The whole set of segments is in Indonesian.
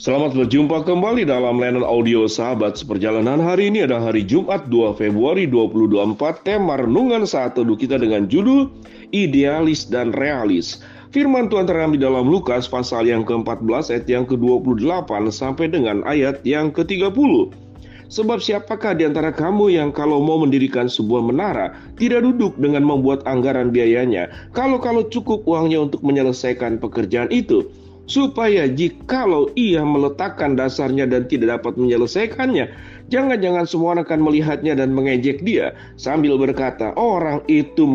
Selamat berjumpa kembali dalam layanan audio sahabat seperjalanan. Hari ini adalah hari Jumat 2 Februari 2024. Tema renungan saat teduh kita dengan judul Idealis dan Realis. Firman Tuhan terambil di dalam Lukas pasal yang ke-14 ayat yang ke-28 sampai dengan ayat yang ke-30. Sebab siapakah di antara kamu yang kalau mau mendirikan sebuah menara tidak duduk dengan membuat anggaran biayanya, kalau cukup uangnya untuk menyelesaikan pekerjaan itu, supaya jikalau ia meletakkan dasarnya dan tidak dapat menyelesaikannya, jangan-jangan semua orang akan melihatnya dan mengejek dia, sambil berkata, orang itu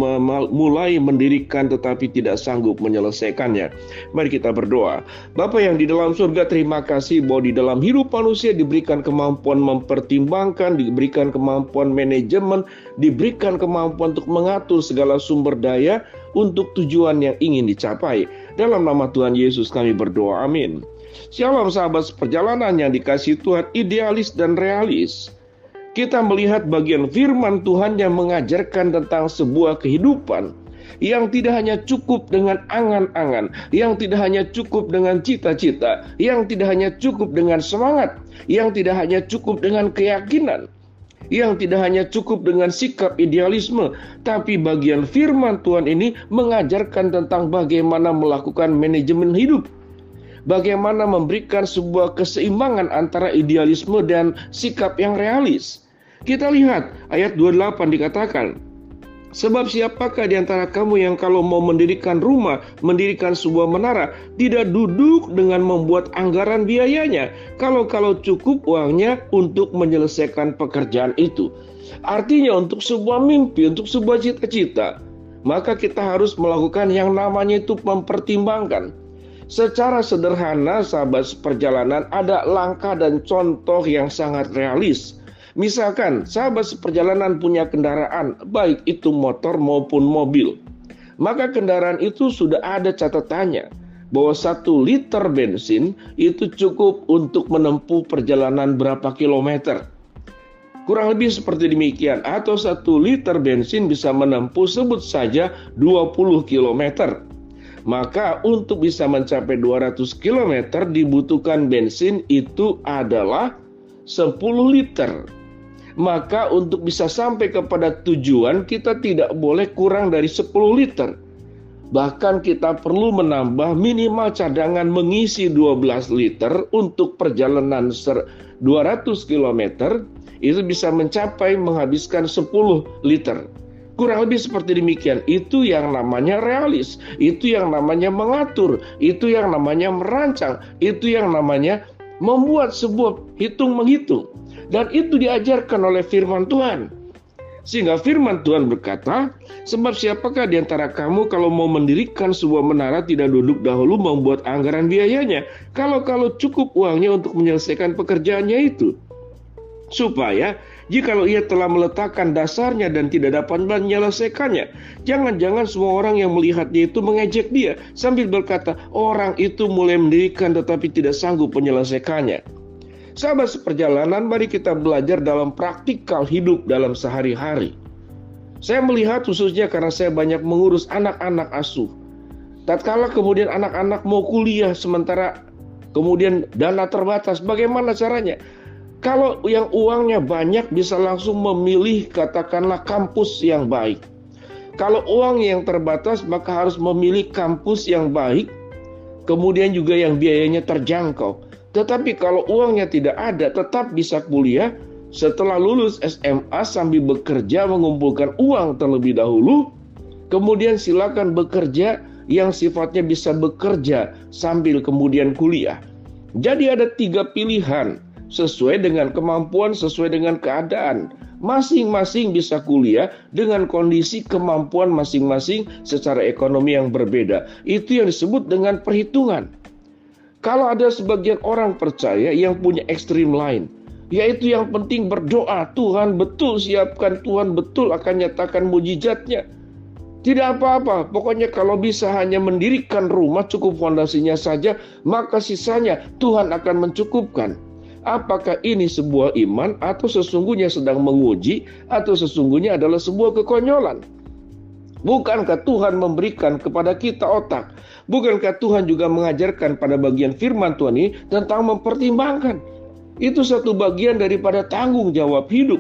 mulai mendirikan tetapi tidak sanggup menyelesaikannya. Mari kita berdoa. Bapa yang di dalam surga, terima kasih bahwa di dalam hidup manusia diberikan kemampuan mempertimbangkan, diberikan kemampuan manajemen, diberikan kemampuan untuk mengatur segala sumber daya untuk tujuan yang ingin dicapai. Dalam nama Tuhan Yesus kami berdoa, amin. Shalom sahabat seperjalanan yang dikasihi Tuhan, idealis dan realis. Kita melihat bagian firman Tuhan yang mengajarkan tentang sebuah kehidupan yang tidak hanya cukup dengan angan-angan, yang tidak hanya cukup dengan cita-cita, yang tidak hanya cukup dengan semangat, yang tidak hanya cukup dengan keyakinan, yang tidak hanya cukup dengan sikap idealisme, tapi bagian firman Tuhan ini mengajarkan tentang bagaimana melakukan manajemen hidup, bagaimana memberikan sebuah keseimbangan antara idealisme dan sikap yang realis. Kita lihat ayat 28 dikatakan, sebab siapakah di antara kamu yang kalau mau mendirikan rumah, mendirikan sebuah menara, tidak duduk dengan membuat anggaran biayanya, kalau cukup uangnya untuk menyelesaikan pekerjaan itu. Artinya untuk sebuah mimpi, untuk sebuah cita-cita, maka kita harus melakukan yang namanya itu mempertimbangkan. Secara sederhana sahabat seperjalanan, ada langkah dan contoh yang sangat realis. Misalkan sahabat seperjalanan punya kendaraan, baik itu motor maupun mobil, maka kendaraan itu sudah ada catatannya bahwa 1 liter bensin itu cukup untuk menempuh perjalanan berapa kilometer. Kurang lebih seperti demikian, atau 1 liter bensin bisa menempuh sebut saja 20 kilometer. Maka untuk bisa mencapai 200 kilometer dibutuhkan bensin itu adalah 10 liter. Maka untuk bisa sampai kepada tujuan kita tidak boleh kurang dari 10 liter. Bahkan kita perlu menambah minimal cadangan mengisi 12 liter untuk perjalanan 200 km. Itu bisa mencapai menghabiskan 10 liter. Kurang lebih seperti demikian. Itu yang namanya realis, itu yang namanya mengatur, itu yang namanya merancang, itu yang namanya membuat sebuah hitung-menghitung. Dan itu diajarkan oleh firman Tuhan. Sehingga firman Tuhan berkata, sebab siapakah di antara kamu kalau mau mendirikan sebuah menara tidak duduk dahulu membuat anggaran biayanya, kalau cukup uangnya untuk menyelesaikan pekerjaannya itu. Supaya jikalau ia telah meletakkan dasarnya dan tidak dapat menyelesaikannya, jangan-jangan semua orang yang melihatnya itu mengejek dia, sambil berkata, orang itu mulai mendirikan tetapi tidak sanggup menyelesaikannya. Sahabat seperjalanan, mari kita belajar dalam praktikal hidup dalam sehari-hari. Saya melihat khususnya karena saya banyak mengurus anak-anak asuh. Tatkala kemudian anak-anak mau kuliah sementara kemudian dana terbatas, bagaimana caranya? Kalau yang uangnya banyak bisa langsung memilih katakanlah kampus yang baik. Kalau uang yang terbatas maka harus memilih kampus yang baik, kemudian juga yang biayanya terjangkau. Tetapi kalau uangnya tidak ada, tetap bisa kuliah setelah lulus SMA sambil bekerja mengumpulkan uang terlebih dahulu. Kemudian silakan bekerja yang sifatnya bisa bekerja sambil kemudian kuliah. Jadi ada 3 pilihan sesuai dengan kemampuan, sesuai dengan keadaan. Masing-masing bisa kuliah dengan kondisi kemampuan masing-masing secara ekonomi yang berbeda. Itu yang disebut dengan perhitungan. Kalau ada sebagian orang percaya yang punya ekstrim lain, yaitu yang penting berdoa, Tuhan betul siapkan, Tuhan betul akan nyatakan mujizatnya. Tidak apa-apa, pokoknya kalau bisa hanya mendirikan rumah cukup fondasinya saja, maka sisanya Tuhan akan mencukupkan. Apakah ini sebuah iman atau sesungguhnya sedang menguji atau sesungguhnya adalah sebuah kekonyolan? Bukankah Tuhan memberikan kepada kita otak? Bukankah Tuhan juga mengajarkan pada bagian firman Tuhan ini tentang mempertimbangkan? Itu satu bagian daripada tanggung jawab hidup.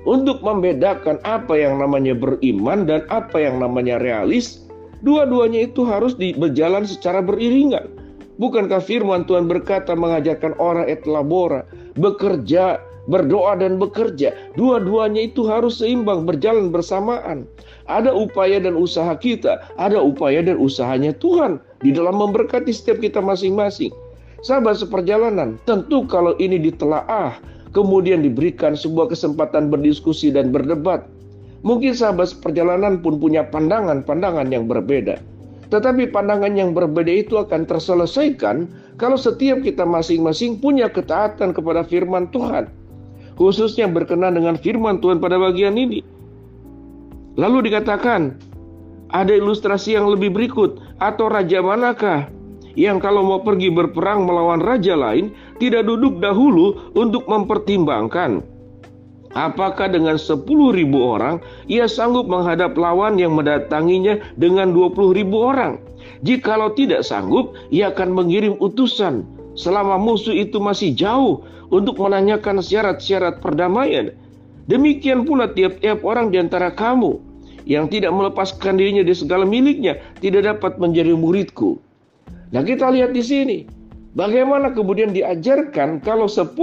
Untuk membedakan apa yang namanya beriman dan apa yang namanya realis, dua-duanya itu harus berjalan secara beriringan. Bukankah firman Tuhan berkata mengajarkan orang et labora, bekerja, berdoa dan bekerja. Dua-duanya itu harus seimbang, berjalan bersamaan. Ada upaya dan usaha kita, ada upaya dan usahanya Tuhan di dalam memberkati setiap kita masing-masing. Sahabat seperjalanan, tentu kalau ini ditelaah, kemudian diberikan sebuah kesempatan berdiskusi dan berdebat, mungkin sahabat seperjalanan pun punya pandangan-pandangan yang berbeda. Tetapi pandangan yang berbeda itu akan terselesaikan kalau setiap kita masing-masing punya ketaatan kepada firman Tuhan. Khususnya berkenan dengan firman Tuhan pada bagian ini. Lalu dikatakan, ada ilustrasi yang lebih berikut, atau raja manakah yang kalau mau pergi berperang melawan raja lain, tidak duduk dahulu untuk mempertimbangkan apakah dengan 10.000 orang ia sanggup menghadap lawan yang mendatanginya dengan 20.000 orang. Jikalau tidak sanggup, ia akan mengirim utusan selama musuh itu masih jauh untuk menanyakan syarat-syarat perdamaian. Demikian pula tiap-tiap orang di antara kamu yang tidak melepaskan dirinya di segala miliknya tidak dapat menjadi muridku. Nah, kita lihat di sini bagaimana kemudian diajarkan kalau 10.000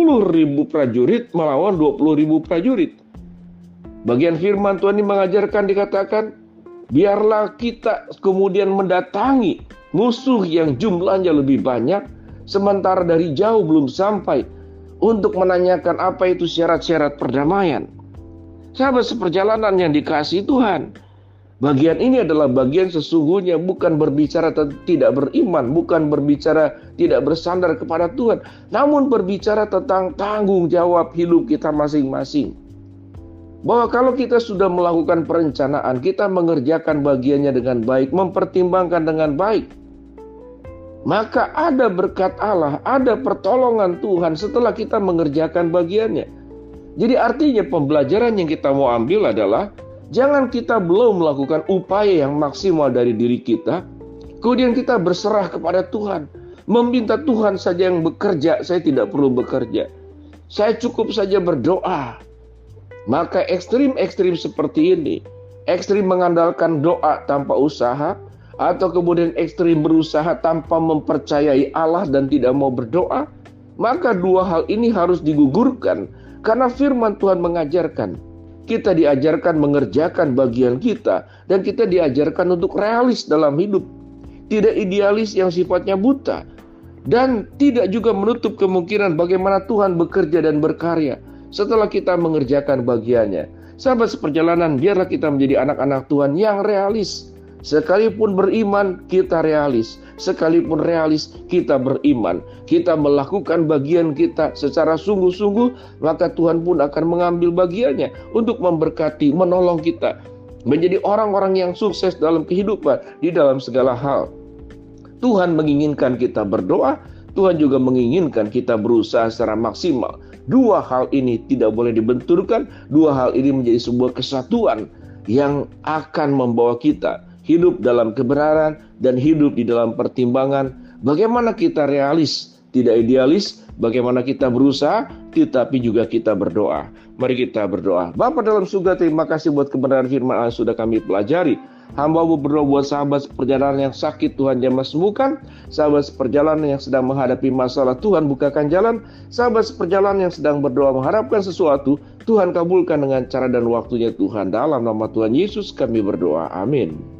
prajurit melawan 20.000 prajurit. Bagian firman Tuhan ini mengajarkan, dikatakan, biarlah kita kemudian mendatangi musuh yang jumlahnya lebih banyak, sementara dari jauh belum sampai, untuk menanyakan apa itu syarat-syarat perdamaian. Sahabat seperjalanan yang dikasihi Tuhan, bagian ini adalah bagian sesungguhnya bukan berbicara tidak beriman, bukan berbicara tidak bersandar kepada Tuhan, namun berbicara tentang tanggung jawab hidup kita masing-masing. Bahwa kalau kita sudah melakukan perencanaan, kita mengerjakan bagiannya dengan baik, mempertimbangkan dengan baik, maka ada berkat Allah, ada pertolongan Tuhan setelah kita mengerjakan bagiannya. Jadi artinya pembelajaran yang kita mau ambil adalah, jangan kita belum melakukan upaya yang maksimal dari diri kita, kemudian kita berserah kepada Tuhan, meminta Tuhan saja yang bekerja, saya tidak perlu bekerja, saya cukup saja berdoa. Maka ekstrim-ekstrim seperti ini, ekstrim mengandalkan doa tanpa usaha, atau kemudian ekstrim berusaha tanpa mempercayai Allah dan tidak mau berdoa, maka dua hal ini harus digugurkan, karena firman Tuhan mengajarkan, kita diajarkan mengerjakan bagian kita, dan kita diajarkan untuk realis dalam hidup. Tidak idealis yang sifatnya buta, dan tidak juga menutup kemungkinan bagaimana Tuhan bekerja dan berkarya setelah kita mengerjakan bagiannya. Sahabat seperjalanan, biarlah kita menjadi anak-anak Tuhan yang realis. Sekalipun beriman, kita realis. Sekalipun realis, kita beriman. Kita melakukan bagian kita secara sungguh-sungguh, maka Tuhan pun akan mengambil bagiannya untuk memberkati, menolong kita menjadi orang-orang yang sukses dalam kehidupan, di dalam segala hal. Tuhan menginginkan kita berdoa, Tuhan juga menginginkan kita berusaha secara maksimal. Dua hal ini tidak boleh dibenturkan, dua hal ini menjadi sebuah kesatuan yang akan membawa kita hidup dalam kebenaran dan hidup di dalam pertimbangan. Bagaimana kita realis, tidak idealis, bagaimana kita berusaha, tetapi juga kita berdoa. Mari kita berdoa. Bapa dalam surga, terima kasih buat kebenaran firman yang sudah kami pelajari. Hamba-Mu berdoa buat sahabat seperjalanan yang sakit, Tuhan jamah sembuhkan. Sahabat seperjalanan yang sedang menghadapi masalah, Tuhan bukakan jalan. Sahabat seperjalanan yang sedang berdoa mengharapkan sesuatu, Tuhan kabulkan dengan cara dan waktunya Tuhan. Dalam nama Tuhan Yesus kami berdoa. Amin.